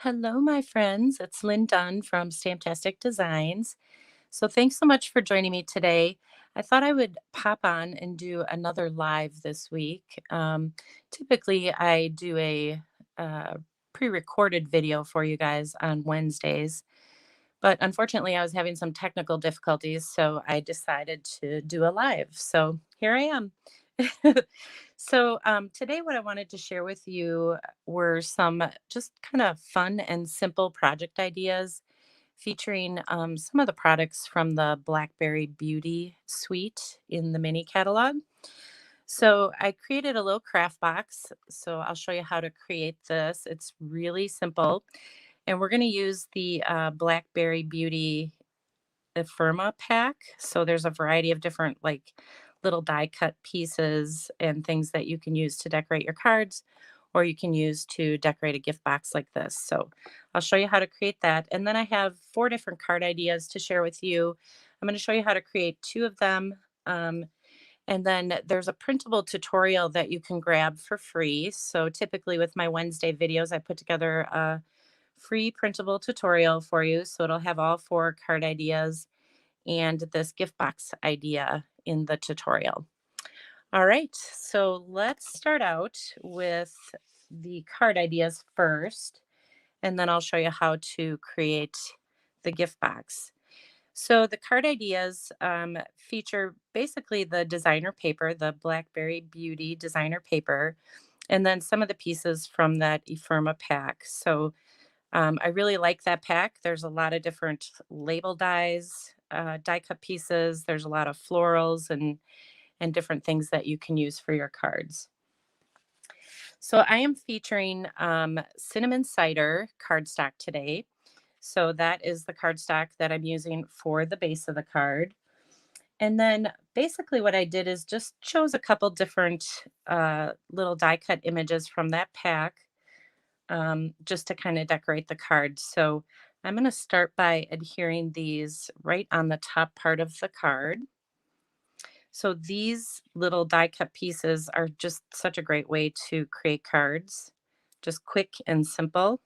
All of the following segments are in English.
Hello, my friends. It's Lynn Dunn from Stamptastic Designs. So, thanks so much for joining me today. I thought I would pop on and do another live this week. Typically, I do a uh, pre recorded video for you guys on Wednesdays, but unfortunately, I was having some technical difficulties, so I decided to do a live. So, here I am. Today, what I wanted to share with you were some just kind of fun and simple project ideas featuring some of the products from the Blackberry Beauty suite in the mini catalog. So, I created a little craft box. So, I'll show you how to create this. It's really simple. And we're going to use the Blackberry Beauty ephemera pack. So there's a variety of different like little die cut pieces and things that you can use to decorate your cards or you can use to decorate a gift box like this. So I'll show you how to create that. And then I have 4 different card ideas to share with you. I'm going to show you how to create 2 of them. Um, and then there's a printable tutorial that you can grab for free. So typically with my Wednesday videos, I put together a free printable tutorial for you. So it'll have all 4 card ideas and this gift box idea in the tutorial. All right, so let's start out with the card ideas first, and then I'll show you how to create the gift box. So the card ideas feature basically the designer paper, the Blackberry Beauty designer paper, and then some of the pieces from that ephemera pack. So I really like that pack. There's a lot of different label dies, die cut pieces. There's a lot of florals and different things that you can use for your cards. So I am featuring cinnamon cider cardstock today. So that is the cardstock that I'm using for the base of the card. And then basically what I did is just chose a couple different little die cut images from that pack just to kind of decorate the card. So I'm going to start by adhering these right on the top part of the card. So these little die cut pieces are just such a great way to create cards, just quick and simple.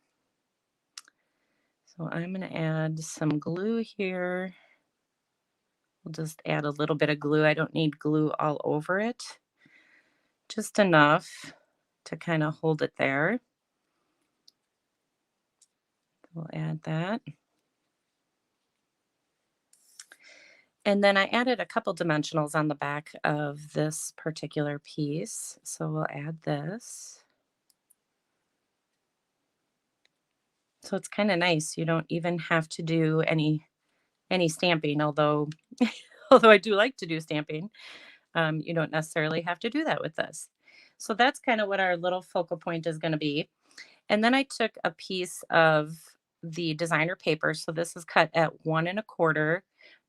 So I'm going to add some glue here. We'll just add a little bit of glue. I don't need glue all over it, just enough to kind of hold it there. We'll add that. And then I added a couple dimensionals on the back of this particular piece. So we'll add this. So it's kind of nice. You don't even have to do any stamping, although although I do like to do stamping. You don't necessarily have to do that with this. So that's kind of what our little focal point is going to be. And then I took a piece of the designer paper. So this is cut at 1 1/4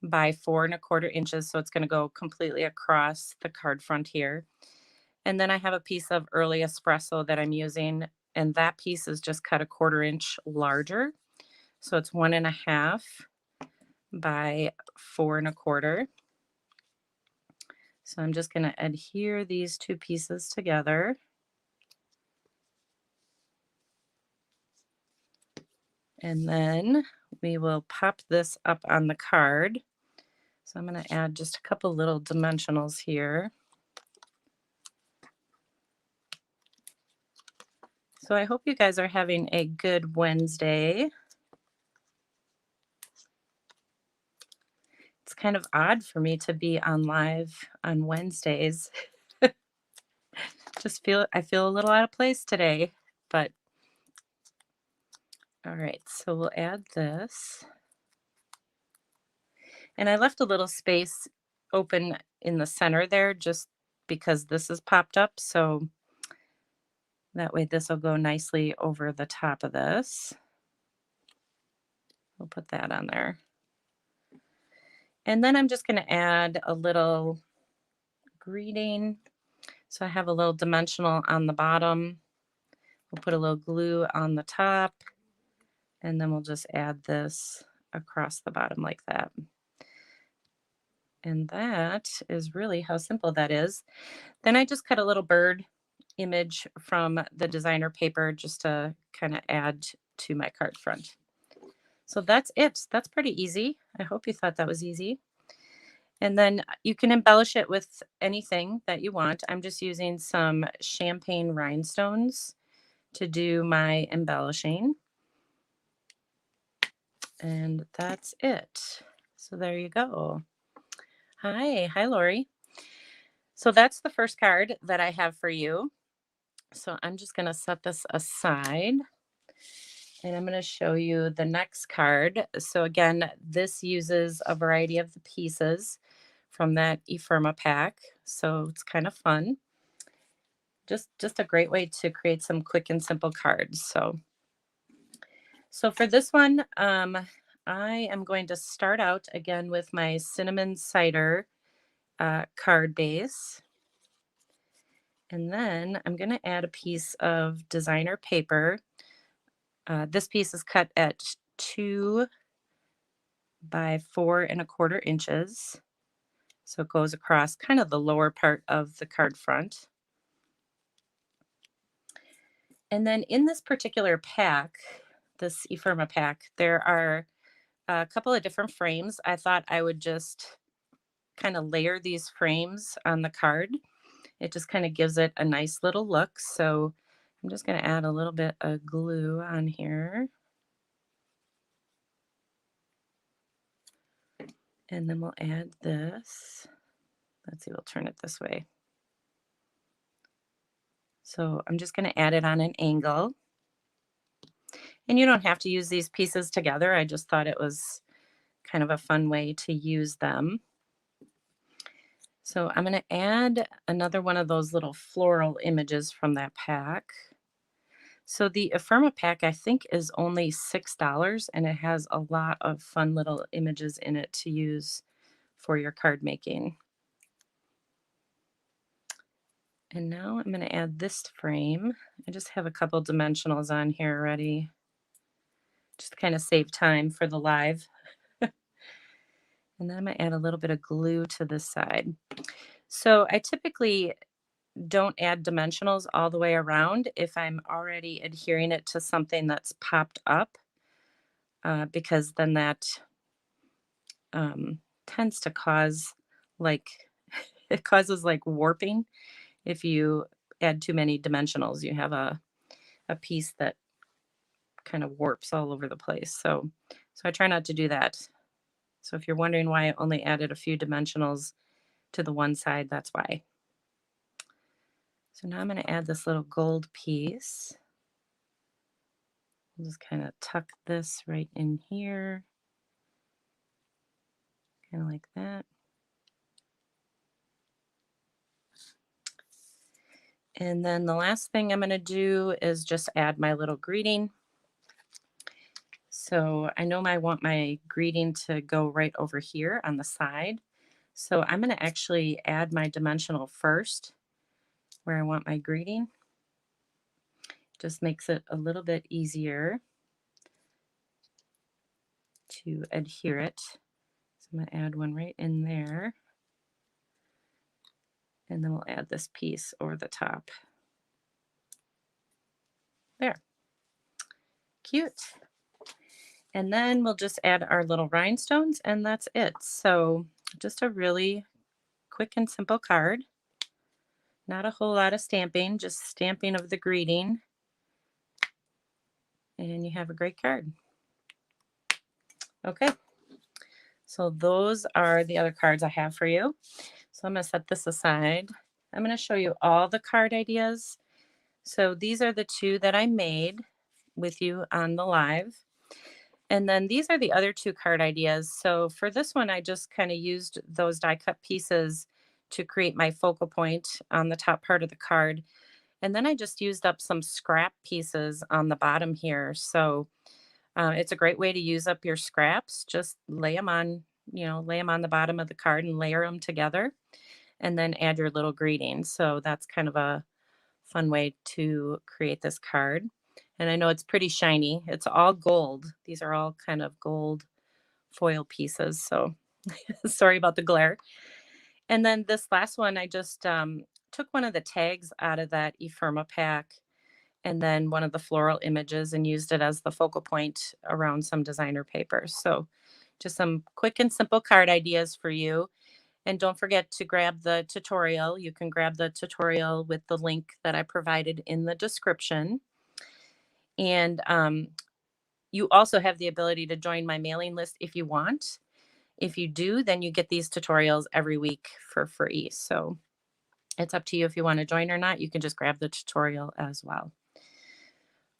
by 4 1/4 inches. So it's going to go completely across the card front here. And then I have a piece of early espresso that I'm using. And that piece is just cut 1/4 inch larger. So it's 1 1/2 by 4 1/4. So I'm just going to adhere these 2 pieces together. And then we will pop this up on the card. So I'm going to add just a couple little dimensionals here. So I hope you guys are having a good Wednesday. It's kind of odd for me to be on live on Wednesdays. I feel a little out of place today, but all right, so we'll add this. And I left a little space open in the center there just because this is popped up. So that way this will go nicely over the top of this. We'll put that on there. And then I'm just going to add a little greeting. So I have a little dimensional on the bottom. We'll put a little glue on the top. And then we'll just add this across the bottom like that. And that is really how simple that is. Then I just cut a little bird image from the designer paper just to kind of add to my card front. So that's it. That's pretty easy. I hope you thought that was easy. And then you can embellish it with anything that you want. I'm just using some champagne rhinestones to do my embellishing. And that's it. So there you go. Hi, Lori. So that's the first card that I have for you. So I'm just going to set this aside and I'm going to show you the next card. So again, this uses a variety of the pieces from that ephemera pack. So it's kind of fun. Just a great way to create some quick and simple cards. So for this one, I am going to start out again with my cinnamon cider card base. And then I'm going to add a piece of designer paper. This piece is cut at 2 by 4¼ inches. So it goes across kind of the lower part of the card front. And then in this particular pack, this ephemera pack, there are a couple of different frames. I thought I would just kind of layer these frames on the card. It just kind of gives it a nice little look. So I'm just going to add a little bit of glue on here. And then we'll add this. Let's see, we'll turn it this way. So I'm just going to add it on an angle. And you don't have to use these pieces together. I just thought it was kind of a fun way to use them. So I'm going to add another one of those little floral images from that pack. So the ephemera pack, I think, is only $6, and it has a lot of fun little images in it to use for your card making. And now I'm going to add this frame. I just have a couple dimensionals on here already, just to kind of save time for the live. And then I'm going to add a little bit of glue to this side. So I typically don't add dimensionals all the way around if I'm already adhering it to something that's popped up, because then that tends to cause like, it causes like warping. If you add too many dimensionals, you have a piece that kind of warps all over the place. So I try not to do that. So if you're wondering why I only added a few dimensionals to the one side, that's why. So now I'm going to add this little gold piece. I'll just kind of tuck this right in here, kind of like that. And then the last thing I'm going to do is just add my little greeting. So I know I want my greeting to go right over here on the side. So I'm going to actually add my dimensional first where I want my greeting. Just makes it a little bit easier to adhere it. So I'm going to add one right in there. And then we'll add this piece over the top. There. Cute. And then we'll just add our little rhinestones and that's it. So just a really quick and simple card. Not a whole lot of stamping, just stamping of the greeting. And you have a great card. Okay. So those are the other cards I have for you. So I'm going to set this aside. I'm going to show you all the card ideas. So these are the two that I made with you on the live. And then these are the other two card ideas. So for this one, I just kind of used those die cut pieces to create my focal point on the top part of the card. And then I just used up some scrap pieces on the bottom here. So it's a great way to use up your scraps. Just lay them on, lay them on the bottom of the card and layer them together and then add your little greeting. So that's kind of a fun way to create this card. And I know it's pretty shiny. It's all gold. These are all kind of gold foil pieces. So sorry about the glare. And then this last one, I just took one of the tags out of that ephemera pack and then one of the floral images and used it as the focal point around some designer paper. So just some quick and simple card ideas for you. And don't forget to grab the tutorial. You can grab the tutorial with the link that I provided in the description. And you also have the ability to join my mailing list if you want. If you do, then you get these tutorials every week for free. So it's up to you if you want to join or not. You can just grab the tutorial as well.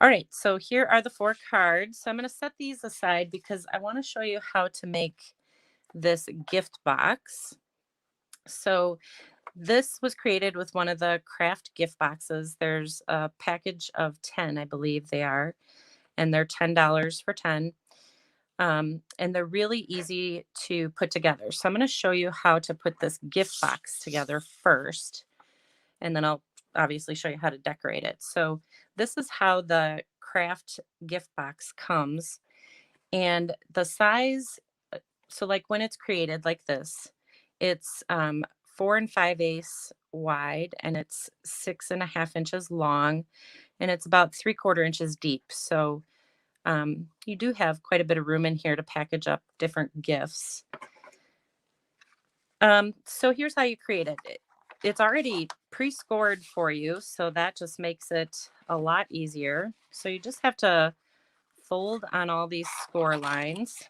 All right, so here are the 4 cards. So I'm going to set these aside because I want to show you how to make this gift box. So this was created with one of the craft gift boxes. There's a package of 10, I believe they are, and they're $10 for 10. And they're really easy to put together. So I'm going to show you how to put this gift box together first, and then I'll obviously show you how to decorate it. So this is how the craft gift box comes, and the size, so like when it's created like this, it's 4 5/8 wide, and it's 6.5 inches long, and it's about 3/4 inches deep. So you do have quite a bit of room in here to package up different gifts. So here's how you create it. It's already pre-scored for you, so that just makes it a lot easier. So you just have to fold on all these score lines.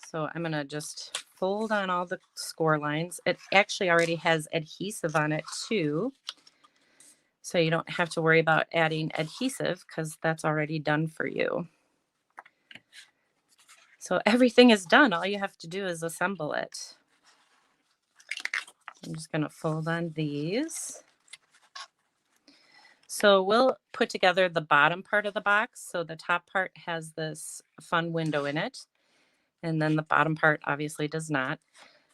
So I'm going to just fold on all the score lines. It actually already has adhesive on it too. So you don't have to worry about adding adhesive because that's already done for you. So everything is done. All you have to do is assemble it. I'm just going to fold on these. So we'll put together the bottom part of the box. So the top part has this fun window in it, and then the bottom part obviously does not.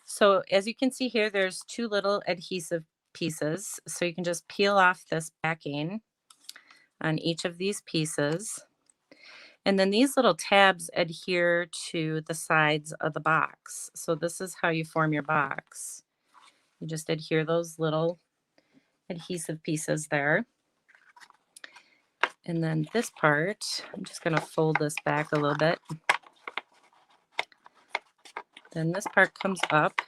So as you can see here, there's 2 little adhesive pieces. So you can just peel off this backing on each of these pieces. And then these little tabs adhere to the sides of the box. So this is how you form your box. You just adhere those little adhesive pieces there. And then this part, I'm just going to fold this back a little bit. Then this part comes up.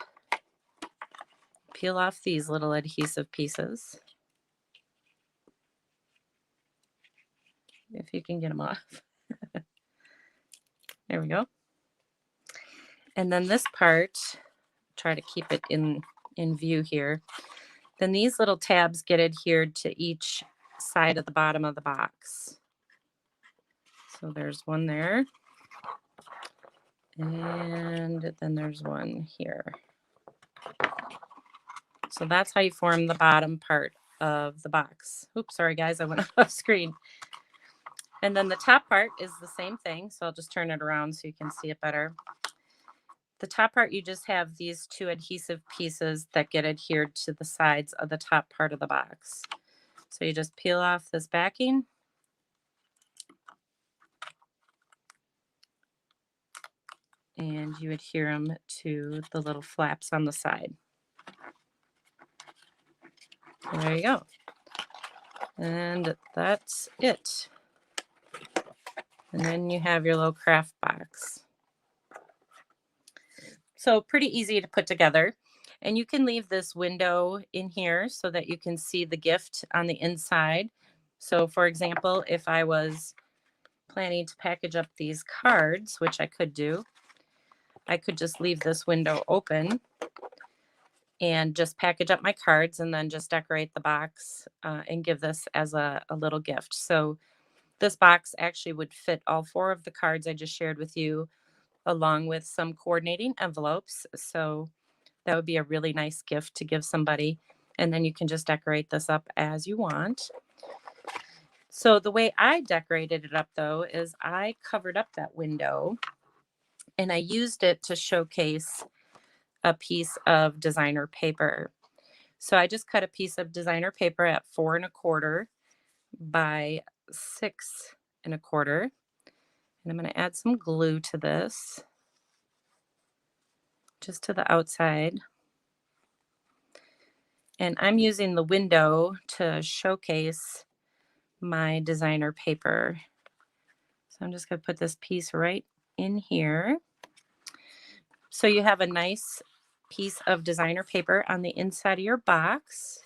Peel off these little adhesive pieces, if you can get them off. There we go. And then this part, try to keep it in view here. Then these little tabs get adhered to each side of the bottom of the box. So there's one there. And then there's one here. So that's how you form the bottom part of the box. Oops, sorry guys, I went off screen. And then the top part is the same thing. So I'll just turn it around so you can see it better. The top part, you just have these 2 adhesive pieces that get adhered to the sides of the top part of the box. So you just peel off this backing. And you adhere them to the little flaps on the side. There you go. And that's it. And then you have your little craft box. So pretty easy to put together. And you can leave this window in here so that you can see the gift on the inside. So for example, if I was planning to package up these cards, which I could do, I could just leave this window open and just package up my cards and then just decorate the box and give this as a little gift. So this box actually would fit all 4 of the cards I just shared with you, along with some coordinating envelopes. So that would be a really nice gift to give somebody. And then you can just decorate this up as you want. So the way I decorated it up though is I covered up that window and I used it to showcase a piece of designer paper. So I just cut a piece of designer paper at 4 1/4 by 6 1/4. And I'm going to add some glue to this, just to the outside. And I'm using the window to showcase my designer paper. So I'm just going to put this piece right in here. So you have a nice piece of designer paper on the inside of your box.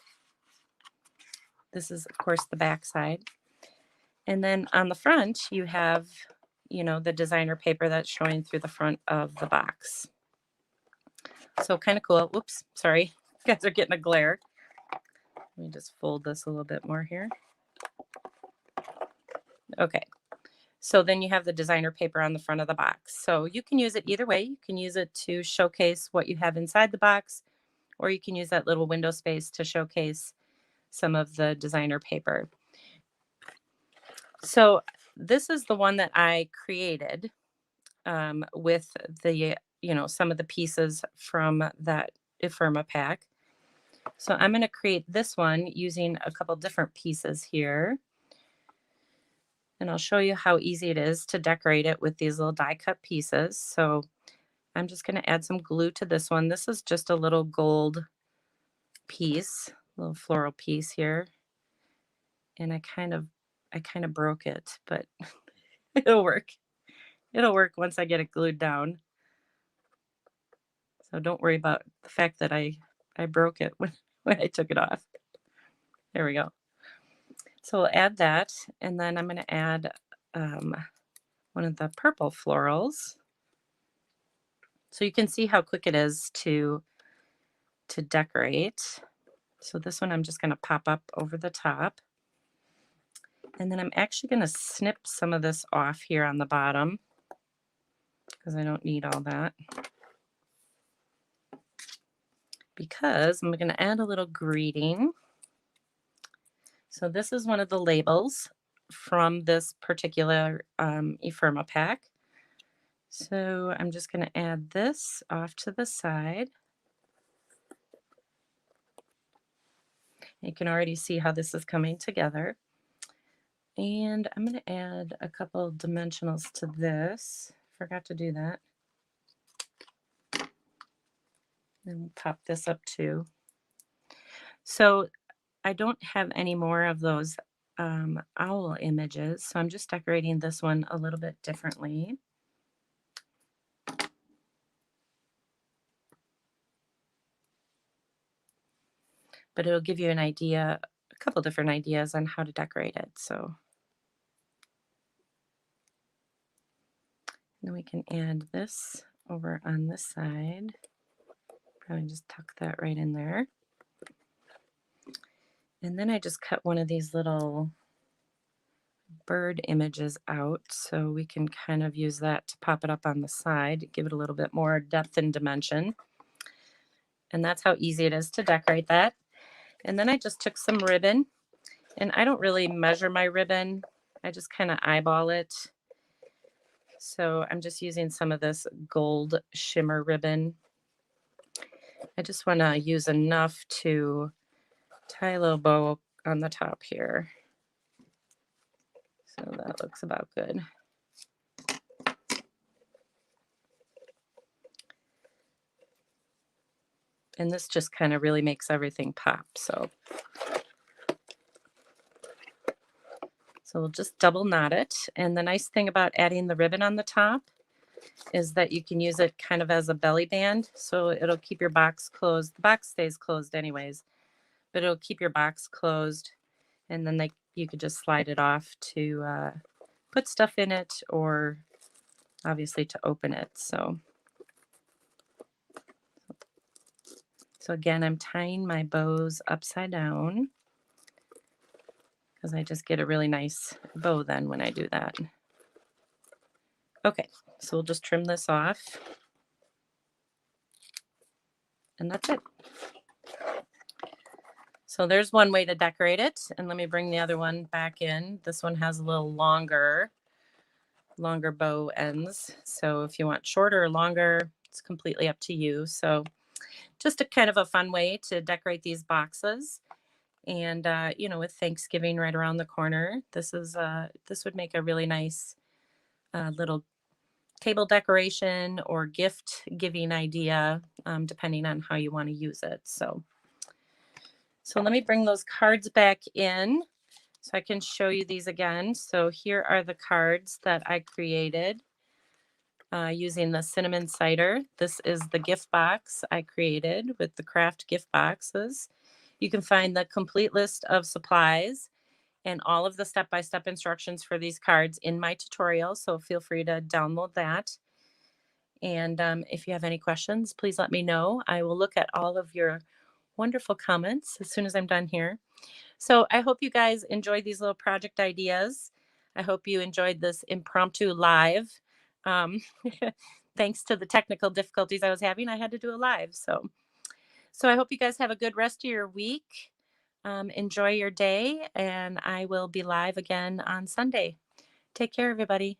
This is, of course, the back side. And then on the front, you have, the designer paper that's showing through the front of the box. So kind of cool. Whoops, sorry. You guys are getting a glare. Let me just fold this a little bit more here. Okay. So then you have the designer paper on the front of the box. So you can use it either way. You can use it to showcase what you have inside the box, or you can use that little window space to showcase some of the designer paper. So this is the one that I created with the, some of the pieces from that ephemera pack. So I'm going to create this one using a couple different pieces here. And I'll show you how easy it is to decorate it with these little die cut pieces. So I'm just going to add some glue to this one. This is just a little gold piece, little floral piece here. And I kind of broke it, but it'll work. It'll work once I get it glued down. So don't worry about the fact that I broke it when I took it off. There we go. So we'll add that, and then I'm going to add one of the purple florals. So you can see how quick it is to decorate. So this one I'm just going to pop up over the top. And then I'm actually going to snip some of this off here on the bottom because I don't need all that. Because I'm going to add a little greeting. So this is one of the labels from this particular ephemera pack. So I'm just going to add this off to the side. You can already see how this is coming together. And I'm going to add a couple dimensionals to this. Forgot to do that. And we'll pop this up too. So I don't have any more of those owl images, so I'm just decorating this one a little bit differently. But it'll give you an idea, a couple different ideas on how to decorate it. So then we can add this over on this side. Probably just tuck that right in there. And then I just cut one of these little bird images out so we can kind of use that to pop it up on the side, give it a little bit more depth and dimension. And that's how easy it is to decorate that. And then I just took some ribbon, and I don't really measure my ribbon. I just kind of eyeball it. So I'm just using some of this gold shimmer ribbon. I just want to use enough to tie a little bow on the top here. So that looks about good. And this just kind of really makes everything pop. So we'll just double knot it. And the nice thing about adding the ribbon on the top is that you can use it kind of as a belly band. So it'll keep your box closed. The box stays closed anyways, but it'll keep your box closed. And then you could just slide it off to put stuff in it, or obviously to open it. So again, I'm tying my bows upside down because I just get a really nice bow then when I do that. Okay, so we'll just trim this off. And that's it. So there's one way to decorate it. And let me bring the other one back in. This one has a little longer bow ends. So if you want shorter or longer, it's completely up to you. So just a kind of a fun way to decorate these boxes. And with Thanksgiving right around the corner, this would make a really nice little table decoration or gift giving idea, depending on how you want to use it. So let me bring those cards back in. So I can show you these again. So here are the cards that I created using the cinnamon cider. This is the gift box I created with the craft gift boxes. You can find the complete list of supplies and all of the step-by-step instructions for these cards in my tutorial, so feel free to download that. And if you have any questions, please let me know. I will look at all of your wonderful comments as soon as I'm done here. So I hope you guys enjoyed these little project ideas. I hope you enjoyed this impromptu live. Um, Thanks to the technical difficulties I was having, I had to do a live. So I hope you guys have a good rest of your week. Enjoy your day, and I will be live again on Sunday. Take care, everybody.